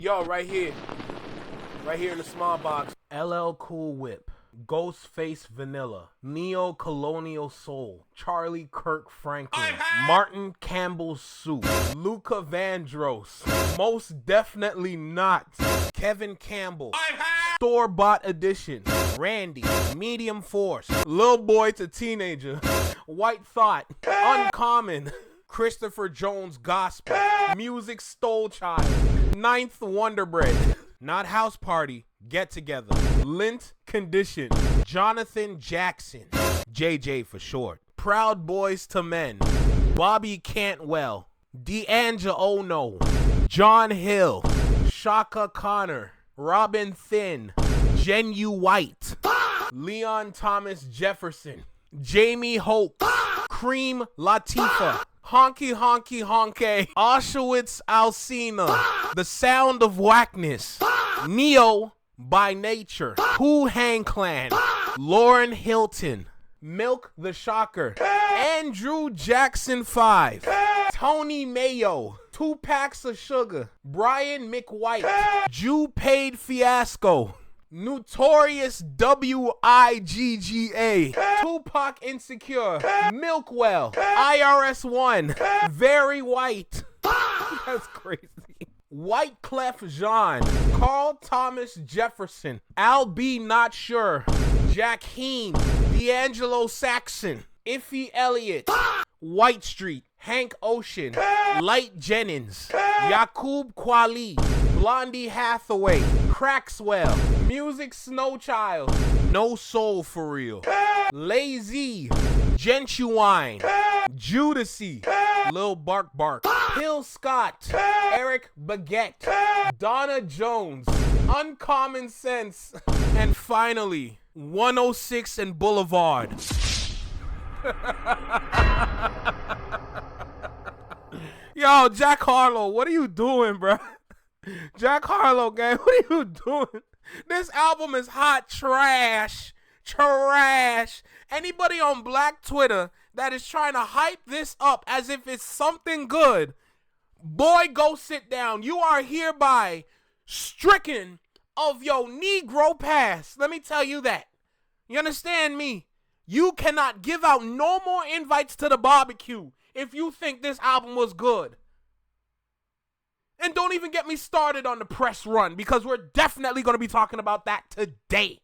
Yo, right here in the small box. LL Cool Whip, Ghostface Vanilla, Neo Colonial Soul, Charlie Kirk Franklin, Martin Campbell Soup, Luca Vandross, Most Definitely Not, Kevin Campbell, Store Bought Edition, Randy, Medium Force, Lil Boy to Teenager, White Thought, Uncommon, Christopher Jones Gospel, musiqsoulchild, Ninth Wonder Bread, Not House Party, Get Together, Lint Condition, Jonathan Jackson, JJ for short, Proud Boys to Men, Bobby Cantwell, D'Angelo No, John Hill, Shaka Connor, Robin Thinn, Genu White, Leon Thomas Jefferson, Jamie Hope, Cream Latifah, Honky Honky Honky, Auschwitz Alcina, The Sound of Whackness, Neo by Nature, Who Hang Clan, Lauren Hilton, Milk the Shocker, Andrew Jackson 5, Tony Mayo, 2 Packs of Sugar, Brian McWhite, Jew Paid Fiasco, Notorious WIGGA, Tupac Insecure, Milkwell, IRS 1, Very White. That's crazy. White Clef Jean, Carl Thomas Jefferson, Al B. Not Sure, Jack Heen, D'Angelo Saxon, Iffy Elliott, White Street, Hank Ocean, Light Jennings, Yakub Kweli, Blondie Hathaway, Crackswell, musiqsoulchild, No Soul For Real, Lazy, Gentuine, Judasy, Lil Bark Bark, Hill Scott, Eric Baguette, Donna Jones, Uncommon Sense, and finally, 106 and Boulevard. Yo, Jack Harlow, what are you doing, bro? Jack Harlow, gang, what are you doing? This album is hot trash. Trash. Anybody on Black Twitter that is trying to hype this up as if it's something good, boy, go sit down. You are hereby stricken of your Negro past. Let me tell you that. You understand me? You cannot give out no more invites to the barbecue if you think this album was good. And don't even get me started on the press run, because we're definitely going to be talking about that today.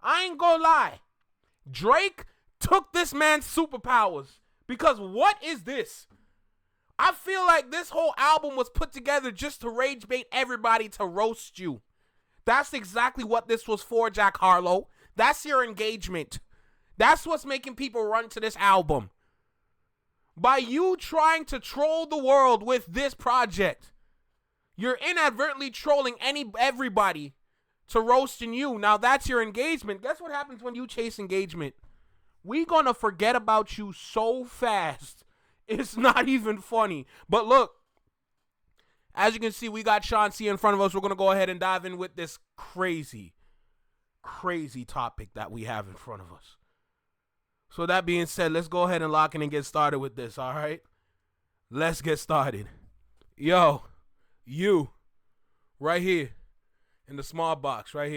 I ain't gonna lie. Drake took this man's superpowers, because what is this? I feel like this whole album was put together just to rage bait everybody to roast you. That's exactly what this was for, Jack Harlow. That's your engagement. That's what's making people run to this album. By you trying to troll the world with this project, you're inadvertently trolling everybody to roasting you. Now that's your engagement. Guess what happens when you chase engagement? We gonna forget about you so fast. It's not even funny. But look, as you can see, we got Sean C in front of us. We're gonna go ahead and dive in with this crazy topic that we have in front of us. So that being said, let's go ahead and lock in and get started with this, all right? Let's get started. Yo, you, right here in the small box, You're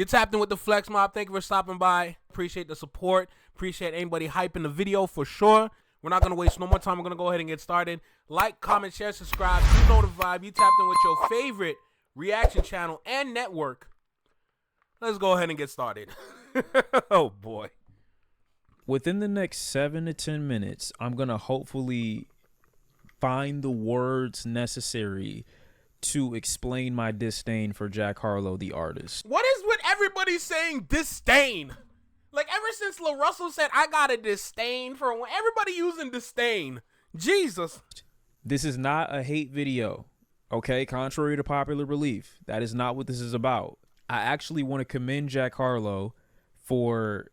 tapped in with the Flex Mob. Thank you for stopping by. Appreciate the support. Appreciate anybody hyping the video for sure. We're not going to waste no more time. We're going to go ahead and get started. Like, comment, share, subscribe. You know the vibe. You tapped in with your favorite reaction channel and network. Let's go ahead and get started. Oh, boy. Within the next 7 to 10 minutes, I'm going to hopefully find the words necessary to explain my disdain for Jack Harlow, the artist. What is with everybody saying disdain? Like, ever since La Russell said, I got a disdain for one, everybody using disdain. Jesus. This is not a hate video, okay? Contrary to popular belief, that is not what this is about. I actually want to commend Jack Harlow for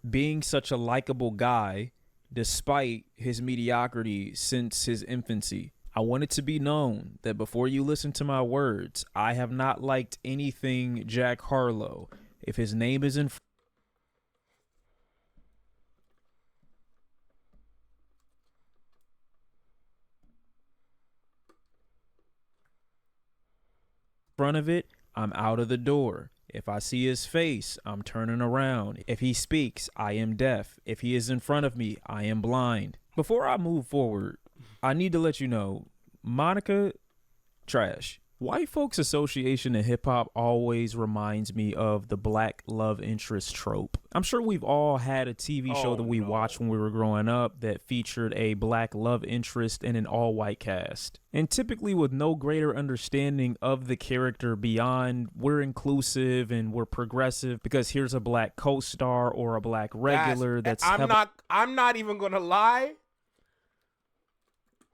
being such a likable guy despite his mediocrity since his infancy. I want it to be known that before you listen to my words, I have not liked anything Jack Harlow. If his name is in front of it, I'm out of the door. If I see his face, I'm turning around. If he speaks, I am deaf. If he is in front of me, I am blind. Before I move forward, I need to let you know, Monica, trash. White folks' association to hip hop always reminds me of the black love interest trope. I'm sure we've all had a TV show that we watched when we were growing up that featured a black love interest in an all-white cast. And typically with no greater understanding of the character beyond we're inclusive and we're progressive because here's a black co-star or a black regular I'm not even gonna lie.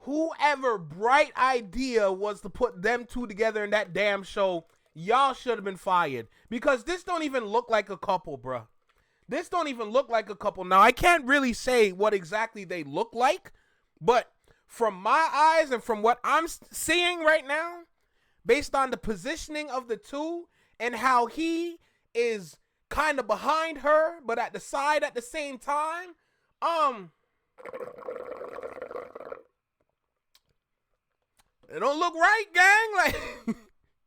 Whoever bright idea was to put them two together in that damn show, y'all should have been fired. Because this don't even look like a couple, bruh. This don't even look like a couple. Now, I can't really say what exactly they look like, but from my eyes and from what I'm seeing right now, based on the positioning of the two and how he is kind of behind her, but at the side at the same time, it don't look right, gang. Like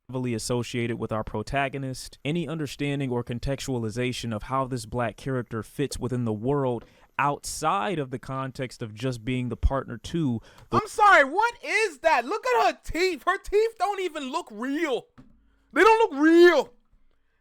heavily associated with our protagonist. Any understanding or contextualization of how this black character fits within the world outside of the context of just being the partner to I'm sorry, what is that? Look at her teeth. Her teeth don't even look real. They don't look real.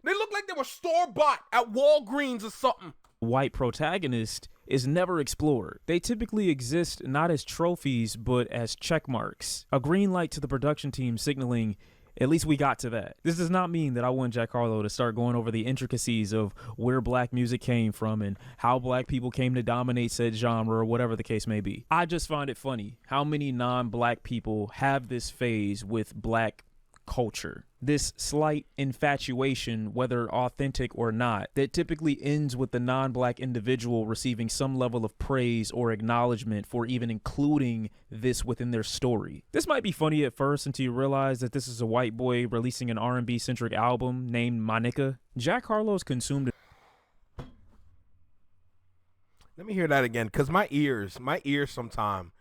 They look like they were store-bought at Walgreens or something. White protagonist is never explored. They typically exist not as trophies, but as check marks. A green light to the production team signaling, at least we got to that. This does not mean that I want Jack Harlow to start going over the intricacies of where black music came from and how black people came to dominate said genre or whatever the case may be. I just find it funny how many non-black people have this phase with black culture. This slight infatuation, whether authentic or not, that typically ends with the non-black individual receiving some level of praise or acknowledgement for even including this within their story. This might be funny at first until you realize that this is a white boy releasing an R&B centric album named Monica. Jack Harlow's consumed. Let me hear that again, because my ears sometime.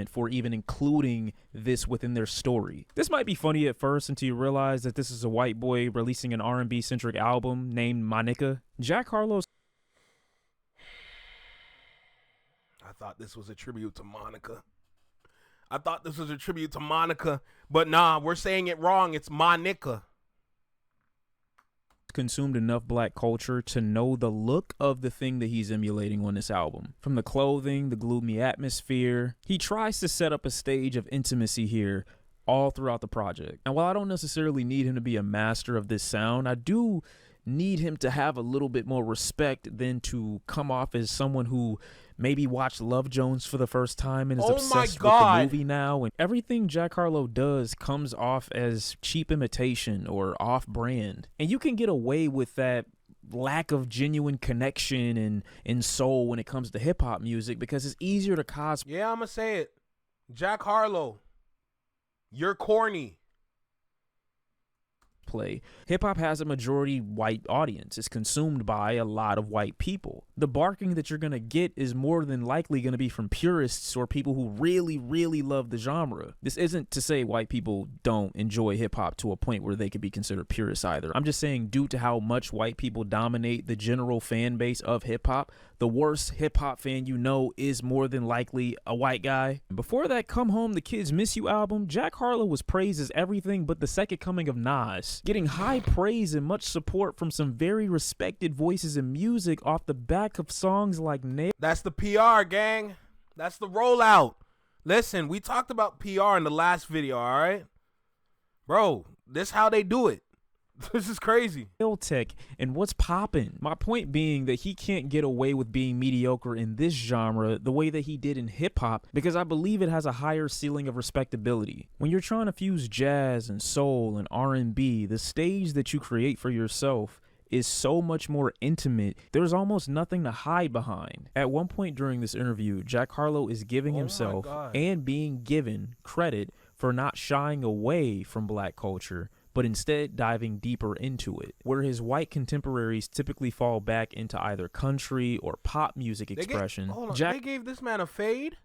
For even including this within their story. This might be funny at first until you realize that this is a white boy releasing an R&B centric album named Monica. Jack Harlow's. I thought this was a tribute to Monica. But nah, we're saying it wrong. It's Monica. Consumed enough black culture to know the look of the thing that he's emulating on this album. From the clothing, the gloomy atmosphere, he tries to set up a stage of intimacy here all throughout the project. And while I don't necessarily need him to be a master of this sound, I do need him to have a little bit more respect than to come off as someone who maybe watched Love Jones for the first time and is obsessed with the movie now. And everything Jack Harlow does comes off as cheap imitation or off-brand. And you can get away with that lack of genuine connection and soul when it comes to hip-hop music because it's easier to cosplay. Yeah, I'm going to say it. Jack Harlow, you're corny. Hip-hop has a majority white audience. It's consumed by a lot of white people. The barking that you're going to get is more than likely going to be from purists or people who really, really love the genre. This isn't to say white people don't enjoy hip-hop to a point where they could be considered purists either. I'm just saying due to how much white people dominate the general fan base of hip-hop, the worst hip-hop fan you know is more than likely a white guy. Before that Come Home, The Kids Miss You album, Jack Harlow was praised as everything but the second coming of Nas, getting high praise and much support from some very respected voices in music off the back of songs like That's the PR, gang. That's the rollout. Listen, we talked about PR in the last video, all right? Bro, this how they do it. This is crazy. Tech and what's poppin'. My point being that he can't get away with being mediocre in this genre the way that he did in hip hop because I believe it has a higher ceiling of respectability. When you're trying to fuse jazz and soul and R&B, the stage that you create for yourself is so much more intimate. There's almost nothing to hide behind. At one point during this interview, Jack Harlow is giving himself and being given credit for not shying away from black culture, but instead diving deeper into it, where his white contemporaries typically fall back into either country or pop music expression. They gave this man a fade?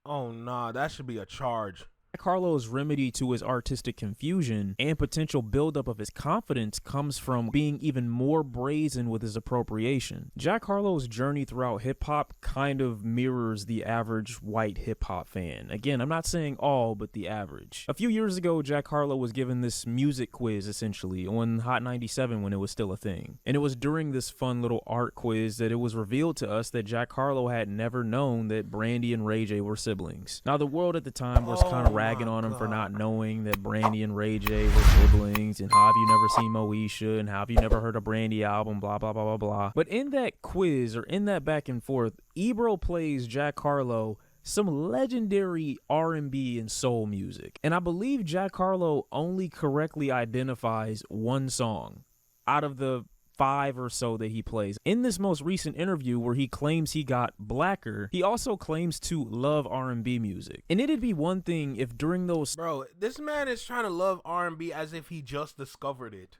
Oh, nah, that should be a charge. Harlow's remedy to his artistic confusion and potential buildup of his confidence comes from being even more brazen with his appropriation. Jack Harlow's journey throughout hip-hop kind of mirrors the average white hip-hop fan. Again, I'm not saying all, but the average. A few years ago, Jack Harlow was given this music quiz, essentially, on Hot 97 when it was still a thing. And it was during this fun little art quiz that it was revealed to us that Jack Harlow had never known that Brandy and Ray J were siblings. Now, the world at the time was kind of ragging on him for not knowing that Brandy and Ray J were siblings, and how have you never seen Moesha, and how have you never heard a Brandy album, blah, blah, blah, blah, blah. But in that quiz, or in that back and forth, Ebro plays Jack Harlow some legendary R&B and soul music. And I believe Jack Harlow only correctly identifies one song out of the 5 or so that he plays. In this most recent interview where he claims he got blacker, he also claims to love R&B music. And it'd be one thing if during those... Bro, this man is trying to love R&B as if he just discovered it,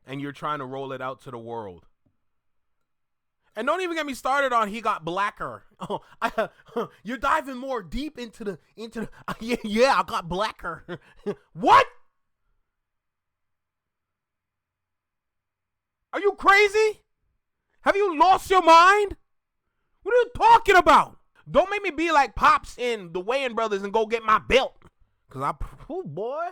and you're trying to roll it out to the world. And don't even get me started on he got blacker. Oh, you're diving more deep into the yeah, I got blacker. What? Are you crazy? Have you lost your mind? What are you talking about? Don't make me be like Pops in the Wayans Brothers and go get my belt. Cause oh boy.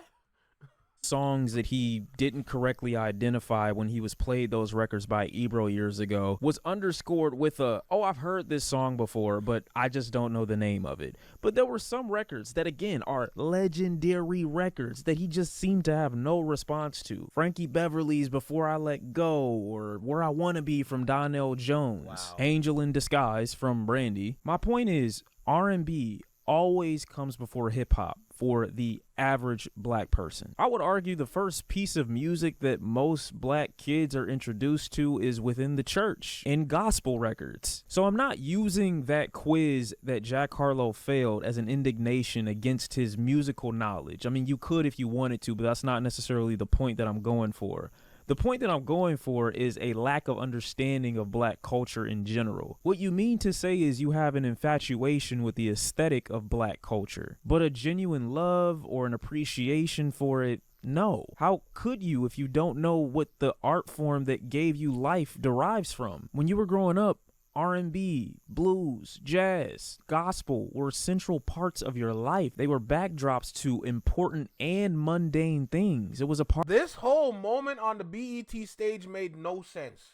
Songs that he didn't correctly identify when he was played those records by Ebro years ago was underscored with a, oh, I've heard this song before, but I just don't know the name of it. But there were some records that, again, are legendary records that he just seemed to have no response to. Frankie Beverly's Before I Let Go, or Where I Wanna Be from Donnell Jones. Wow. Angel in Disguise from Brandy. My point is, R&B always comes before hip-hop for the average black person. I would argue the first piece of music that most black kids are introduced to is within the church in gospel records. So I'm not using that quiz that Jack Harlow failed as an indignation against his musical knowledge. I mean, you could if you wanted to, but that's not necessarily the point that I'm going for. The point that I'm going for is a lack of understanding of black culture in general. What you mean to say is you have an infatuation with the aesthetic of black culture, but a genuine love or an appreciation for it, no. How could you if you don't know what the art form that gave you life derives from? When you were growing up, R&B, blues, jazz, gospel were central parts of your life. They were backdrops to important and mundane things. It was a part. This whole moment on the BET stage made no sense.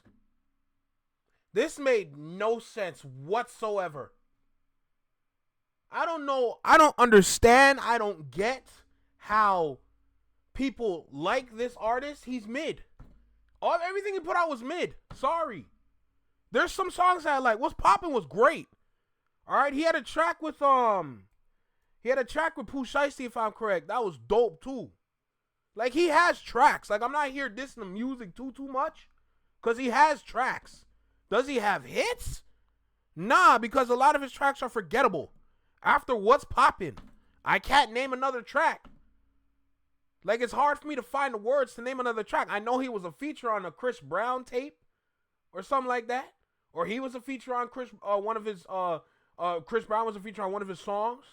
This made no sense whatsoever. I don't know. I don't understand. I don't get how people like this artist. He's mid. Everything he put out was mid. Sorry. There's some songs that I like. What's Poppin' was great. All right, he had a track with Poohshiesty, if I'm correct. That was dope too. Like, he has tracks. Like, I'm not here dissing the music too much, cause he has tracks. Does he have hits? Nah, because a lot of his tracks are forgettable. After What's Poppin', I can't name another track. Like, it's hard for me to find the words to name another track. I know he was a feature on a Chris Brown tape or something like that. Or he was a feature on Chris Brown was a feature on one of his songs.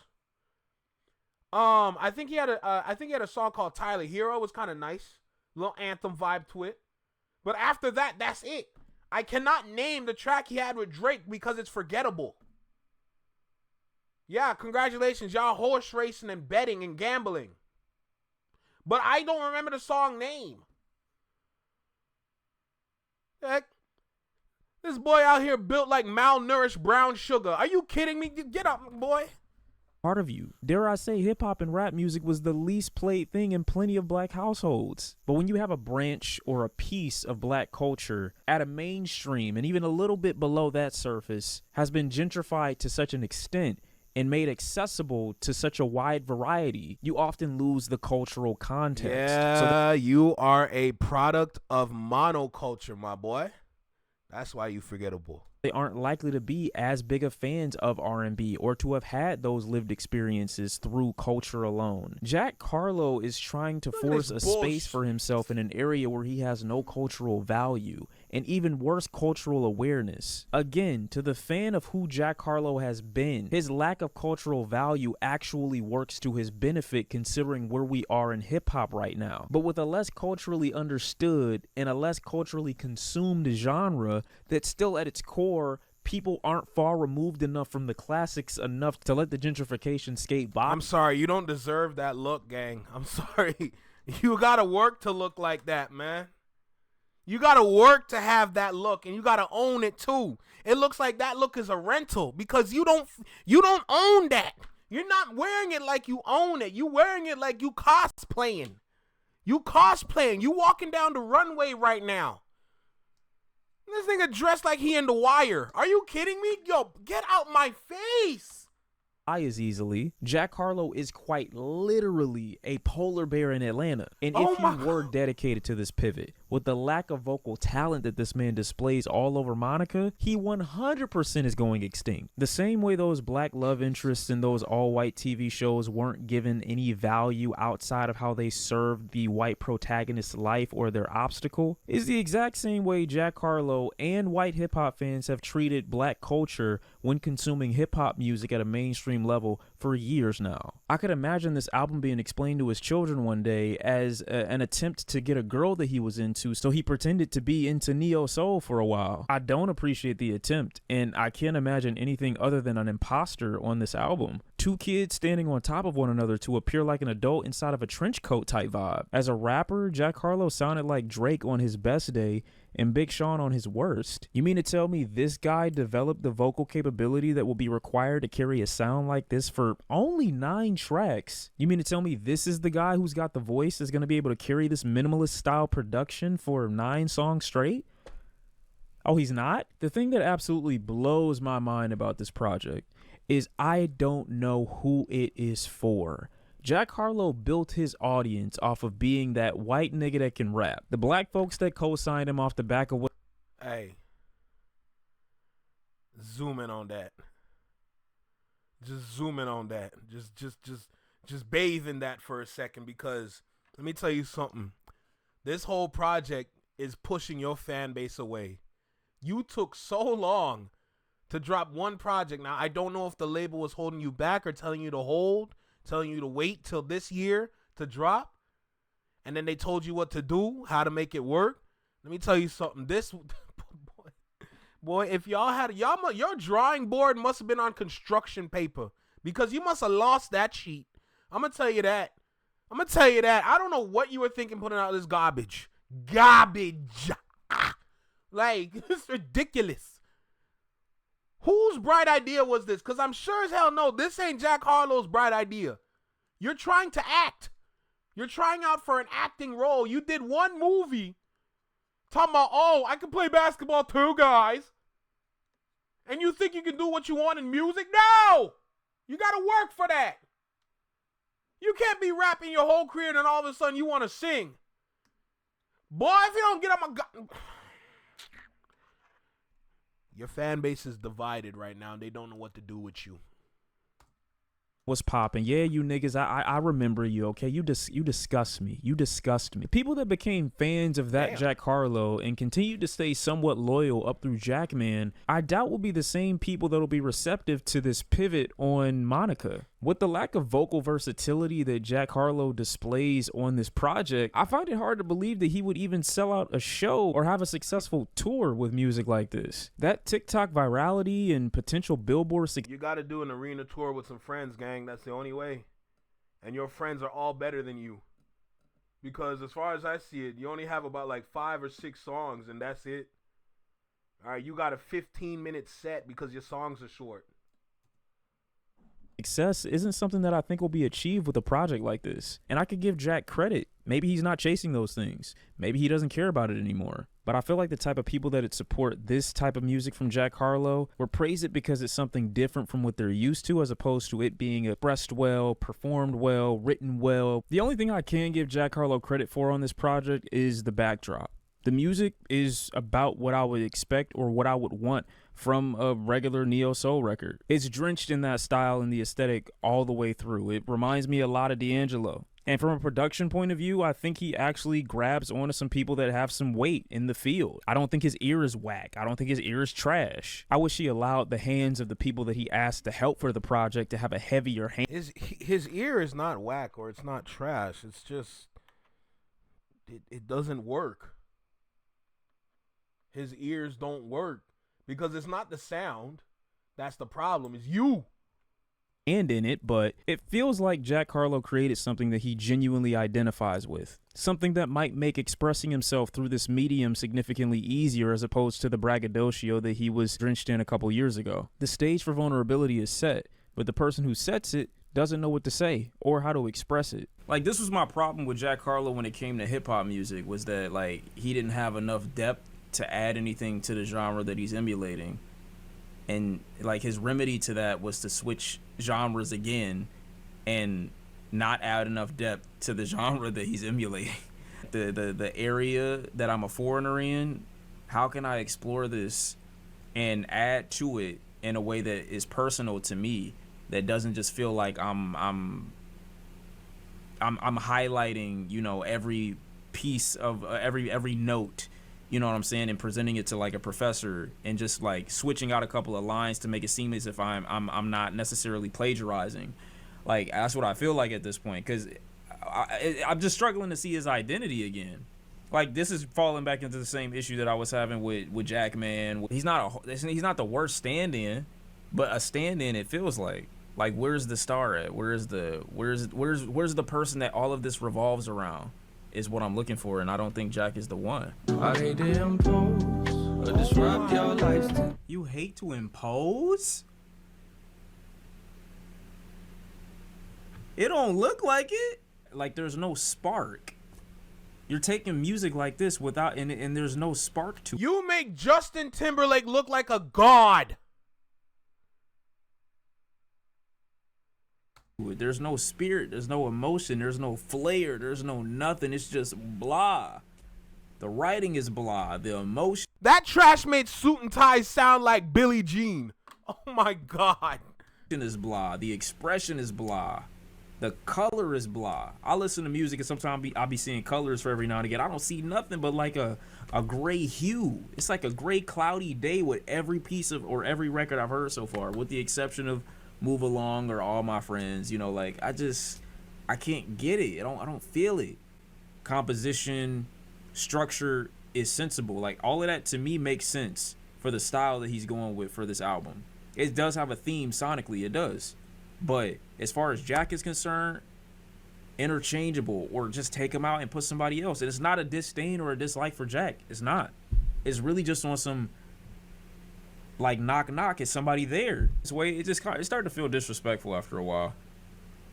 I think he had a song called Tyler Hero. It was kind of nice. Little anthem vibe to it. But after that, that's it. I cannot name the track he had with Drake because it's forgettable. Yeah, congratulations. Y'all horse racing and betting and gambling. But I don't remember the song name. Heck. This boy out here built like malnourished brown sugar. Are you kidding me? Get up, boy. Part of you. Dare I say, hip hop and rap music was the least played thing in plenty of black households. But when you have a branch or a piece of black culture at a mainstream and even a little bit below that surface has been gentrified to such an extent and made accessible to such a wide variety, you often lose the cultural context. Yeah, you are a product of monoculture, my boy. That's why you forgettable. They aren't likely to be as big of fans of R&B or to have had those lived experiences through culture alone. Jack Harlow is trying to force a space for himself in an area where he has no cultural value. and even worse cultural awareness. Again, to the fan of who Jack Harlow has been, his lack of cultural value actually works to his benefit considering where we are in hip-hop right now. But with a less culturally understood and a less culturally consumed genre that's still at its core, people aren't far removed enough from the classics enough to let the gentrification skate by. I'm sorry, you don't deserve that look, gang. I'm sorry. You gotta work to look like that, man. You gotta work to have that look, and you gotta own it too. It looks like that look is a rental because you don't own that. You're not wearing it like you own it. You wearing it like you cosplaying. You cosplaying. You walking down the runway right now. This nigga dressed like he in The Wire. Are you kidding me? Yo, get out my face. As easily. Jack Harlow is quite literally a polar bear in Atlanta. And if you were dedicated to this pivot, with the lack of vocal talent that this man displays all over Monica, he 100% is going extinct. The same way those black love interests in those all-white TV shows weren't given any value outside of how they served the white protagonist's life or their obstacle, is the exact same way Jack Harlow and white hip-hop fans have treated black culture when consuming hip-hop music at a mainstream level for years now. I could imagine this album being explained to his children one day as an attempt to get a girl that he was into, so he pretended to be into neo soul for a while. I don't appreciate the attempt, and I can't imagine anything other than an imposter on this album. Two kids standing on top of one another to appear like an adult inside of a trench coat type vibe. As a rapper, Jack Harlow sounded like Drake on his best day and Big Sean on his worst. You mean to tell me this guy developed the vocal capability that will be required to carry a sound like this for only 9 tracks? You mean to tell me this is the guy who's got the voice that's going to be able to carry this minimalist style production for 9 songs straight? Oh, he's not? The thing that absolutely blows my mind about this project is I don't know who it is for. Jack Harlow built his audience off of being that white nigga that can rap. The black folks that co-signed him off the back of what... Hey. Zoom in on that. Just zoom in on that. Just bathe in that for a second, because let me tell you something. This whole project is pushing your fan base away. You took so long to drop one project. Now, I don't know if the label was holding you back or telling you to hold, telling you to wait till this year to drop, and then they told you what to do, how to make it work. Let me tell you something. This boy, if y'all had your drawing board must have been on construction paper, because you must have lost that sheet. I'm gonna tell you that. I don't know what you were thinking putting out this garbage. Like, it's ridiculous. Whose bright idea was this? Because I'm sure as hell no, this ain't Jack Harlow's bright idea. You're trying to act. You're trying out for an acting role. You did one movie talking about, oh, I can play basketball too, guys. And you think you can do what you want in music? No! You got to work for that. You can't be rapping your whole career and then all of a sudden you want to sing. Boy, if you don't get on my... Your fan base is divided right now, and they don't know what to do with you. What's popping? Yeah, you niggas, I remember you, okay? You disgust me. You disgust me. People that became fans of that Jack Harlow and continue to stay somewhat loyal up through Jackman, I doubt will be the same people that will be receptive to this pivot on Monica. With the lack of vocal versatility that Jack Harlow displays on this project, I find it hard to believe that he would even sell out a show or have a successful tour with music like this. That TikTok virality and potential Billboard... You got to do an arena tour with some friends, gang. That's the only way. And your friends are all better than you. Because as far as I see it, you only have about like 5 or 6 songs, and that's it. All right, you got a 15-minute set because your songs are short. Success isn't something that I think will be achieved with a project like this. And I could give Jack credit. Maybe he's not chasing those things. Maybe he doesn't care about it anymore. But I feel like the type of people that would support this type of music from Jack Harlow will praise it because it's something different from what they're used to, as opposed to it being expressed well, performed well, written well. The only thing I can give Jack Harlow credit for on this project is the backdrop. The music is about what I would expect or what I would want from a regular neo soul record. It's drenched in that style and the aesthetic all the way through. It reminds me a lot of D'Angelo. And from a production point of view, I think he actually grabs onto some people that have some weight in the field. I don't think his ear is whack. I don't think his ear is trash. I wish he allowed the hands of the people that he asked to help for the project to have a heavier hand. His ear is not whack or it's not trash. It's just it doesn't work. His ears don't work because it's not the sound. That's the problem. It's you. And in it, but it feels like Jack Harlow created something that he genuinely identifies with. Something that might make expressing himself through this medium significantly easier as opposed to the braggadocio that he was drenched in a couple years ago. The stage for vulnerability is set, but the person who sets it doesn't know what to say or how to express it. Like, this was my problem with Jack Harlow when it came to hip-hop music, was that, like, he didn't have enough depth to add anything to the genre that he's emulating. And like his remedy to that was to switch genres again and not add enough depth to the genre that he's emulating. The area that I'm a foreigner in, how can I explore this and add to it in a way that is personal to me, that doesn't just feel like I'm highlighting, you know, every piece of every note, you know what I'm saying, and presenting it to like a professor and just like switching out a couple of lines to make it seem as if I'm not necessarily plagiarizing. Like, that's what I feel like at this point, because I'm just struggling to see his identity again. Like, this is falling back into the same issue that I was having with Jack, man. He's not the worst stand-in, but a stand-in, it feels like. Like, where's the star at? Where's the person that all of this revolves around? Is what I'm looking for, and I don't think Jack is the one. I hate to impose or disrupt your lifestyle. You hate to impose? It don't look like it. Like, there's no spark. You're taking music like this without, and there's no spark to it. You make Justin Timberlake look like a god. There's no spirit, there's no emotion, there's no flair, there's no nothing. It's just blah. The writing is blah. The emotion. That trash made Suit and Tie sound like Billie Jean. Oh my god. Is blah. The expression is blah. The color is blah. I listen to music and sometimes I'll be seeing colors for every now and again. I don't see nothing but like a gray hue. It's like a gray cloudy day with every piece of or every record I've heard so far, with the exception of Move Along or All My Friends. You know, like I can't get it. I don't feel it. Composition, structure is sensible. Like, all of that to me makes sense for the style that he's going with for this album. It does have a theme sonically, it does. But as far as Jack is concerned, interchangeable, or just take him out and put somebody else. And it's not a disdain or a dislike for Jack. It's not. It's really just on some like knock knock, is somebody there? This way it started to feel disrespectful after a while.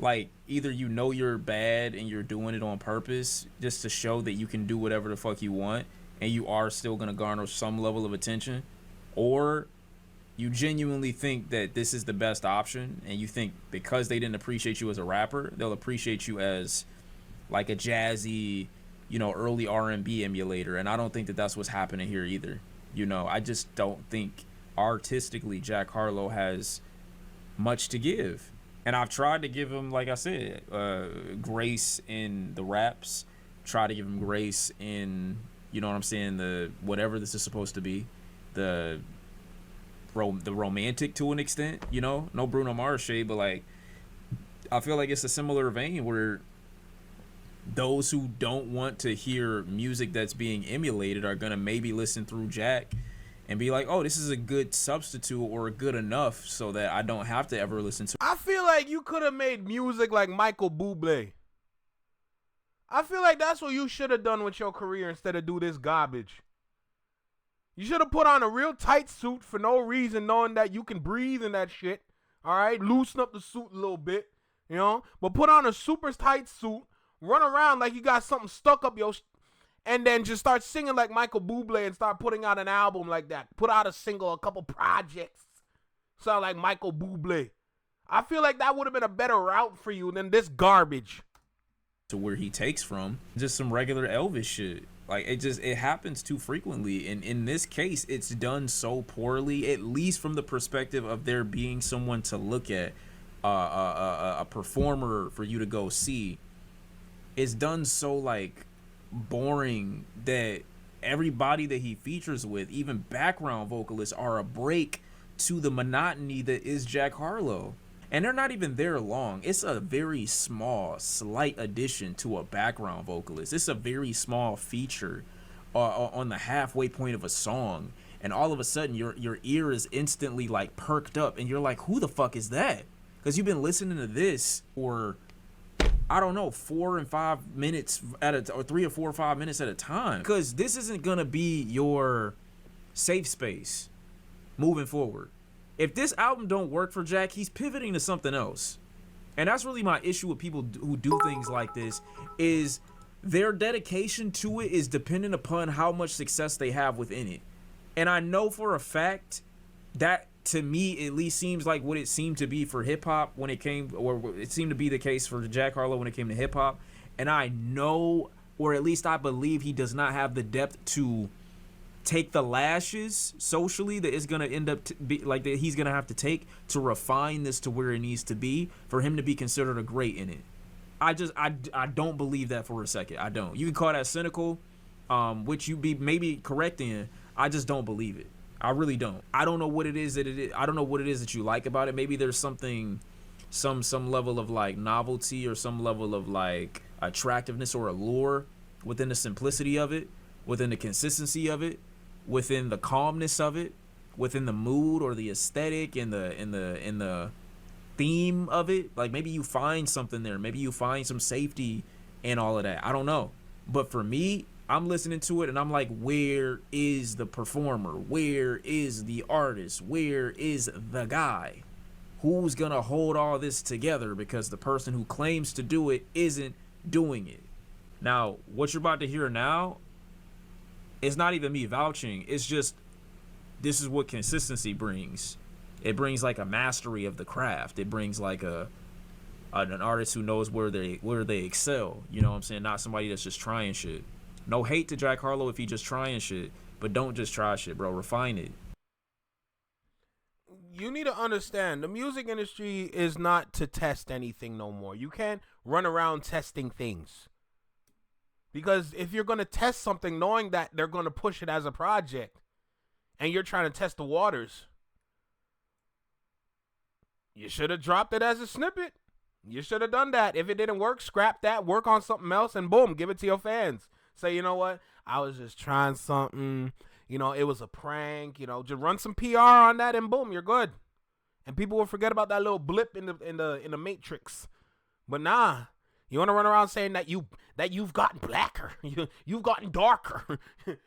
Like, either you know you're bad and you're doing it on purpose just to show that you can do whatever the fuck you want and you are still gonna garner some level of attention, or you genuinely think that this is the best option and you think because they didn't appreciate you as a rapper, they'll appreciate you as like a jazzy, you know, early R&B emulator. And I don't think that that's what's happening here either. You know, I just don't think artistically Jack Harlow has much to give. And I've tried to give him, like I said, grace in the raps, try to give him grace in, you know what I'm saying, the whatever this is supposed to be, the romantic to an extent, you know, no Bruno Mars shade, but like I feel like it's a similar vein where those who don't want to hear music that's being emulated are gonna maybe listen through Jack and be like, oh, this is a good substitute or good enough so that I don't have to ever listen to. I feel like you could have made music like Michael Bublé. I feel like that's what you should have done with your career instead of do this garbage. You should have put on a real tight suit for no reason, knowing that you can breathe in that shit. All right, loosen up the suit a little bit, you know, but put on a super tight suit, run around like you got something stuck up your and then just start singing like Michael Bublé and start putting out an album like that. Put out a single, a couple projects. Sound like Michael Bublé. I feel like that would have been a better route for you than this garbage. To where he takes from just some regular Elvis shit. Like, it happens too frequently. And in this case, it's done so poorly, at least from the perspective of there being someone to look at, a performer for you to go see. it's done so like boring that everybody that he features with, even background vocalists, are a break to the monotony that is Jack Harlow. And they're not even there long. It's a very small, slight addition to a background vocalist. It's a very small feature on the halfway point of a song. And all of a sudden, your ear is instantly like perked up. And you're like, who the fuck is that? Because you've been listening to this for, I don't know, 4 and 5 minutes or 3 or 4 or 5 minutes at a time. Because this isn't going to be your safe space moving forward. If this album don't work for Jack, he's pivoting to something else. And that's really my issue with people who do things like this, is their dedication to it is dependent upon how much success they have within it. And I know for a fact that, to me, at least seems like what it seemed to be for hip hop when it came, or it seemed to be the case for Jack Harlow when it came to hip hop. And I know, or at least I believe, he does not have the depth to take the lashes socially that is going to end up that he's going to have to take to refine this to where it needs to be for him to be considered a great in it. I don't believe that for a second. I don't. You can call that cynical, which you be maybe correct in. I just don't believe it. I really don't. I don't know what it is I don't know what it is that you like about it. Maybe there's something, some level of like novelty or some level of like attractiveness or allure within the simplicity of it, within the consistency of it, within the calmness of it, within the mood or the aesthetic and the theme of it. Like maybe you find something there. Maybe you find some safety in all of that. I don't know. But for me, I'm listening to it and I'm like, where is the performer? Where is the artist? Where is the guy? Who's gonna hold all this together? Because the person who claims to do it isn't doing it. Now, what you're about to hear now, it's not even me vouching. It's just, this is what consistency brings. It brings like a mastery of the craft. It brings like an artist who knows where they excel. You know what I'm saying? Not somebody that's just trying shit. No hate to Jack Harlow if he just trying shit, but don't just try shit, bro. Refine it. You need to understand, the music industry is not to test anything no more. You can't run around testing things. Because if you're going to test something knowing that they're going to push it as a project and you're trying to test the waters, you should have dropped it as a snippet. You should have done that. If it didn't work, scrap that, work on something else, and boom, give it to your fans. Say, you know what? I was just trying something. You know, it was a prank. You know, just run some PR on that and boom, you're good. And people will forget about that little blip in the matrix. But nah. You want to run around saying that you've gotten blacker, you've gotten darker.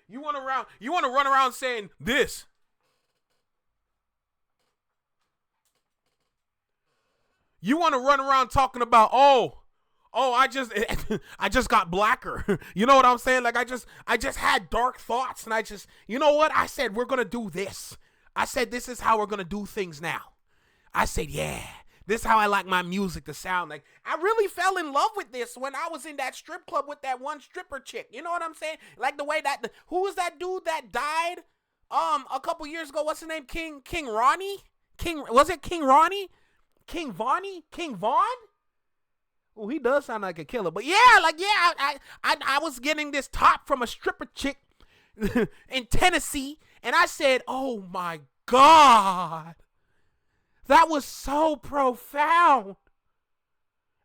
You want to run around saying this. You want to run around talking about I just got blacker. You know what I'm saying? Like I just had dark thoughts and you know what? I said we're gonna do this. I said this is how we're gonna do things now. I said yeah. This is how I like my music to sound. Like, I really fell in love with this when I was in that strip club with that one stripper chick. You know what I'm saying? Like the way that, who was that dude that died a couple years ago? What's his name? King Ronnie? Was it King Ronnie? King Vonnie? King Vaughn? Oh, he does sound like a killer. But yeah, I was getting this top from a stripper chick in Tennessee. And I said, oh my God. That was so profound.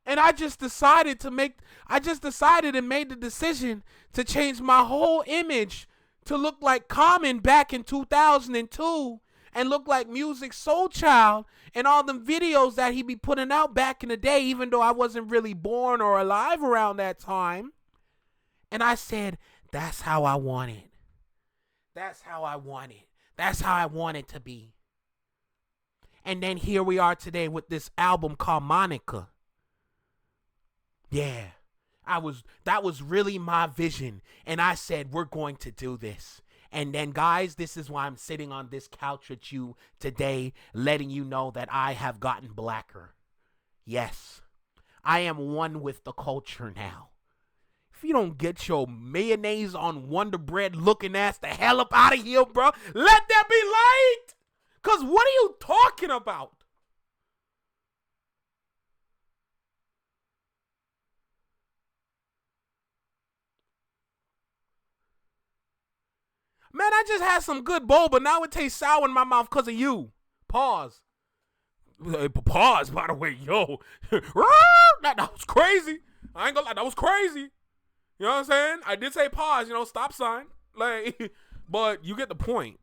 And I just decided and made the decision to change my whole image to look like Common back in 2002 and look like musiqsoulchild and all them videos that he be putting out back in the day, even though I wasn't really born or alive around that time. And I said, that's how I want it. That's how I want it. That's how I want it to be. And then here we are today with this album called Monica. Yeah, that was really my vision. And I said, we're going to do this. And then, guys, this is why I'm sitting on this couch with you today, letting you know that I have gotten blacker. Yes, I am one with the culture now. If you don't get your mayonnaise on Wonder Bread looking ass the hell up out of here, bro, let there be light. Because what are you talking about? Man, I just had some good boba. Now it tastes sour in my mouth because of you. Pause. Pause, by the way, yo. that was crazy. I ain't gonna lie, that was crazy. You know what I'm saying? I did say pause, stop sign. Like, but you get the point.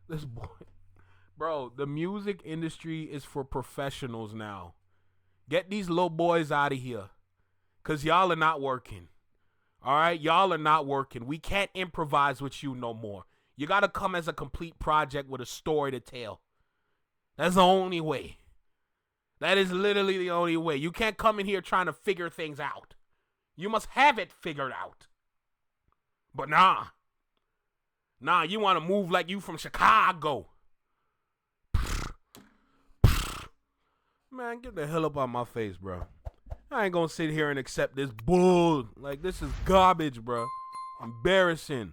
This boy. Bro, the music industry is for professionals now. Get these little boys out of here. Because y'all are not working. All right? Y'all are not working. We can't improvise with you no more. You got to come as a complete project with a story to tell. That's the only way. That is literally the only way. You can't come in here trying to figure things out. You must have it figured out. But nah, you want to move like you from Chicago. Man, get the hell up out my face, bro. I ain't gonna sit here and accept this bull. Like, this is garbage, bro. Embarrassing.